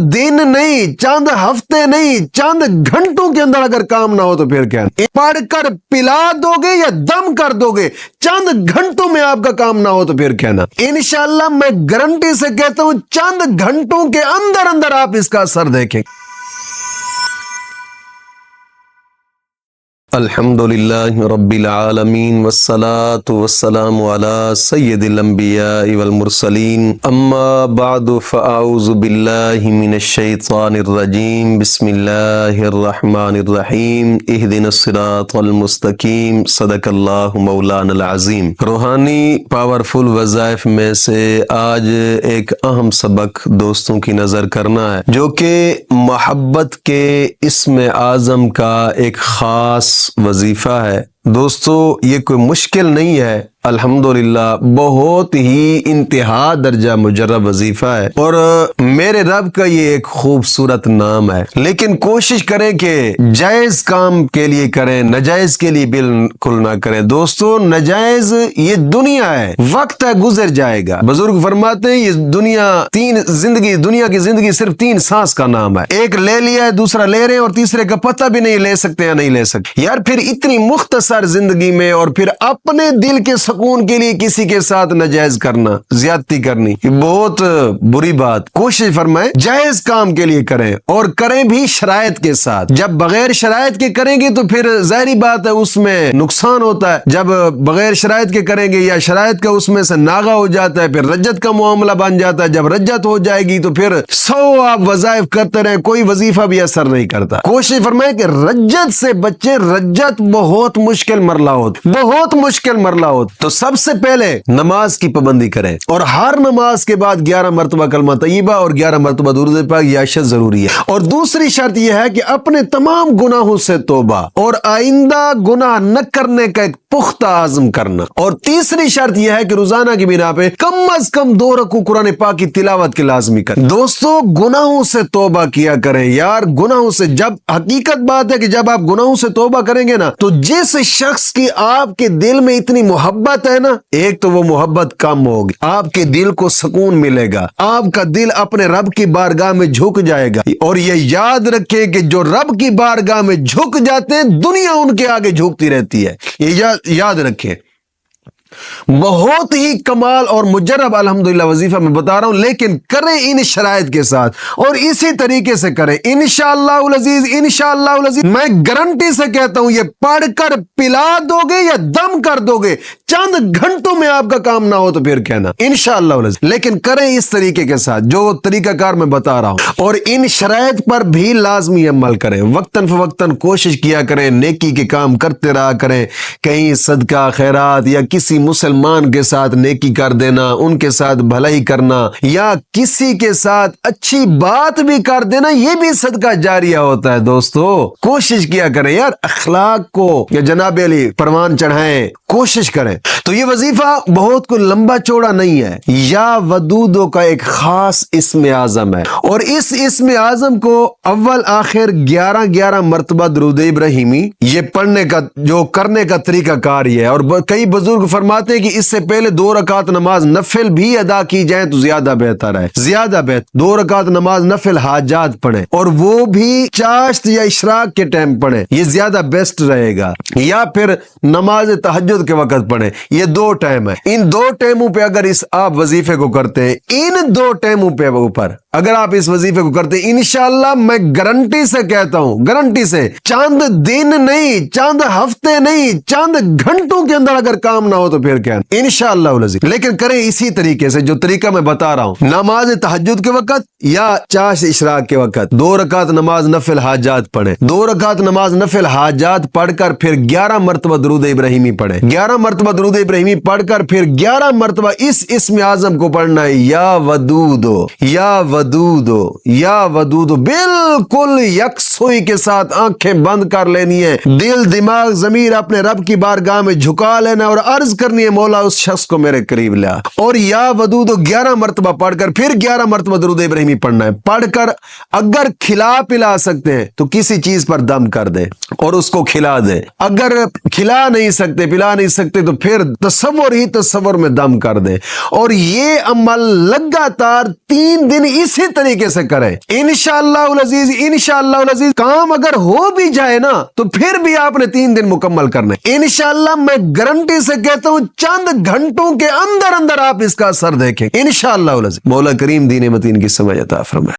दिन नहीं, चंद हफ्ते नहीं, चंद घंटों के अंदर अगर काम ना हो तो फिर क्या? पढ़कर पिला दोगे या दम कर दोगे? चंद घंटों में आपका काम ना हो तो फिर क्या ना? इंशाअल्लाह मैं गारंटी से कहता हूं चंद घंटों के अंदर अंदर आप इसका असर देखें। अल्हम्दुलिल्लाहि रब्बिल आलमीन वस्सलातु वस्सलामु अला सय्यिदिल अंबियाइ वल मुरसलीन अम्मा बादु फअऊज़ु बिल्लाहि मिनश शैतानिर रजीम बिस्मिल्लाहिर रहमानिर रहीम इहदिनस सिरातल मुस्तकीम सदकल्लाहु मौलानल अज़ीम। रूहानी पावरफुल वज़ाइफ में से आज एक अहम सबक दोस्तों की नज़र करना है, जो कि मोहब्बत के इस्म आज़म का एक ख़ास वजीफा है। दोस्तों ये कोई मुश्किल नहीं है, अल्हम्दुलिल्लाह बहुत ही इंतहा दर्जा मुजर्रब वजीफा है और मेरे रब का ये एक खूबसूरत नाम है। लेकिन कोशिश करें कि जायज काम के लिए करें, नजायज के लिए बिल्कुल ना करें। दोस्तों नजायज ये दुनिया है, वक्त है, गुजर जाएगा। बुजुर्ग फरमाते हैं ये दुनिया दुनिया की जिंदगी सिर्फ 3 सांस का नाम है। एक ले लिया है, दूसरा ले रहे हैं और तीसरे का पता भी नहीं ले सकते या नहीं ले सकते। यार फिर इतनी मुख्तसर जिंदगी में और फिर अपने दिल के सुकून के लिए किसी के साथ नाजायज करना, ज्यादती करनी, ये बहुत बुरी बात। कोशिश फरमाएं जायज काम के लिए करें और करें भी शरायत के साथ। जब बगैर शरायत के करेंगे तो फिर जाहिर बात है उसमें नुकसान होता है। जब बगैर शरायत के करेंगे या शरायत का उसमें से नागा हो जाता है, फिर रज्जत का मामला बन जाता है। जब रज्जत हो जाएगी तो फिर 100 आप वज़ाइफ करते रहे, कोई वजीफा भी असर नहीं करता। कोशिश फरमाएं कि रज्जत से बच्चे, रज्जत बहुत मुश्किल मरला होता, बहुत मुश्किल मरला होता। तो सबसे पहले नमाज की पाबंदी करें और हर नमाज के बाद 11 मरतबा कलमा तय्यबा और 11 मरतबा दुरूद पाक या शर्त जरूरी है। और दूसरी शर्त यह है कि अपने तमाम गुनाहों से तौबा और आइंदा गुनाह न करने का एक पुख्ता आज़म करना। और तीसरी शर्त यह है कि रोजाना की बिना पे कम अज कम 2 रकू कुरान पाक की तिलावत की लाजमी करें। दोस्तों गुनाहों से तौबा किया करें यार, गुनाहों से। जब हकीकत बात है कि जब आप गुनाहों से तौबा करेंगे ना, तो जिस शख्स की आपके दिल में इतनी मोहब्बत है ना, एक तो वो मोहब्बत कम होगी, आपके दिल को सुकून मिलेगा, आपका दिल अपने रब की बारगाह में झुक जाएगा। और ये याद रखें कि जो रब की बारगाह में झुक जाते हैं दुनिया उनके आगे झुकती रहती है। ये याद रखें। बहुत ही कमाल और मुजर्रब अल्हम्दुलिल्लाह वजीफा मैं बता रहा हूं, लेकिन करें इन शराइत के साथ और इसी तरीके से करें इंशाअल्लाहुल अजीज। इंशाअल्लाहुल अजीज मैं गारंटी से कहता हूं ये पढ़कर पिला दोगे या दम कर दोगे, चंद घंटों में आपका काम ना हो तो फिर कहना इंशाअल्लाहुल अजीज। लेकिन करें इस तरीके के साथ जो तरीकाकार मैं बता रहा हूं और इन शराइत पर भी लाजमी अमल करें। वक्तन फवक्तन कोशिश किया करें, नेकी के काम करते रहा करें। कहीं सदका खैरात या किसी मुसलमान के साथ नेकी कर देना, उनके साथ भलाई करना या किसी के साथ अच्छी बात भी कर देना, ये भी सदका जारिया होता है। दोस्तों कोशिश किया करें यार, अखलाक को या जनाब अली परवान चढ़ाएं, कोशिश करें। तो ये वजीफा बहुत को लंबा चौड़ा नहीं है, या वदूदों का एक खास इस्म आजम है और इस इस्म आजम को अव्वल आखिर 11 मरतबा दुरूद इब्राहिमी ये पढ़ने का जो करने का तरीका कार है। और कई बुजुर्ग फरमाते हैं कि इससे पहले 2 रकात नमाज नफिल भी अदा की जाए तो ज्यादा बेहतर है, ज्यादा बेहतर। 2 रकात नमाज नफिल हाजात पढ़े और वो भी चाश्त या इशराक के टाइम पढ़े, ये ज्यादा बेस्ट रहेगा। या फिर नमाज तहज्जुद के वक्त पढ़े, ये 2 टाइम है। इन 2 टाइमों पे अगर इस आप वजीफे को करते हैं, इन 2 टाइमों पे ऊपर अगर आप इस वजीफे को करते हैं, इंशाअल्लाह मैं गारंटी से कहता हूं, गारंटी से चंद दिन नहीं, चंद हफ्ते नहीं, चंद घंटों के अंदर अगर काम ना हो तो फिर क्या इंशाअल्लाह। लेकिन करें इसी तरीके से जो तरीका मैं बता रहा हूं, नमाज तहज्जुद के वक्त या चाश इशराक के वक्त 2 रकात नमाज नफिल हाजात पढ़े। 2 रकात नमाज नफिल हाजात पढ़कर फिर 11 मरतबा दुरूद इब्राहिमी पढ़े। 11 मरतबा दुरूद इब्राहिमी पढ़कर फिर 11 मरतबा इस इस्म आजम को पढ़ना है, या वदूदो या वदूदो या वदूदो। बिल्कुल यकसुई के साथ आंखें बंद कर लेनी है, दिल दिमाग जमीर अपने रब की बारगाह में झुका लेना और अर्ज करनी है, मौला उस शख्स को मेरे करीब ला। और या वदूदो 11 मरतबा पढ़कर फिर 11 मरतबा दुरूद इब्राहिमी पढ़ना है। पढ़कर अगर खिला पिला सकते हैं तो किसी चीज पर दम कर दे और उसको खिला दे। अगर खिला नहीं सकते, पिला नहीं सकते तो फिर तसव्वुर ही तसव्वुर में दम कर दे। और ये अमल लगातार 3 दिन اسی طریقے سے کریں انشاءاللہ العزیز. انشاءاللہ العزیز کام اگر ہو بھی جائے نا تو پھر بھی آپ نے 3 دن مکمل کرنا ہے انشاءاللہ. میں گارنٹی سے کہتا ہوں چند گھنٹوں کے اندر اندر آپ اس کا اثر دیکھیں انشاءاللہ العزیز. مولا کریم دین متین کی سمجھ عطا فرمائے.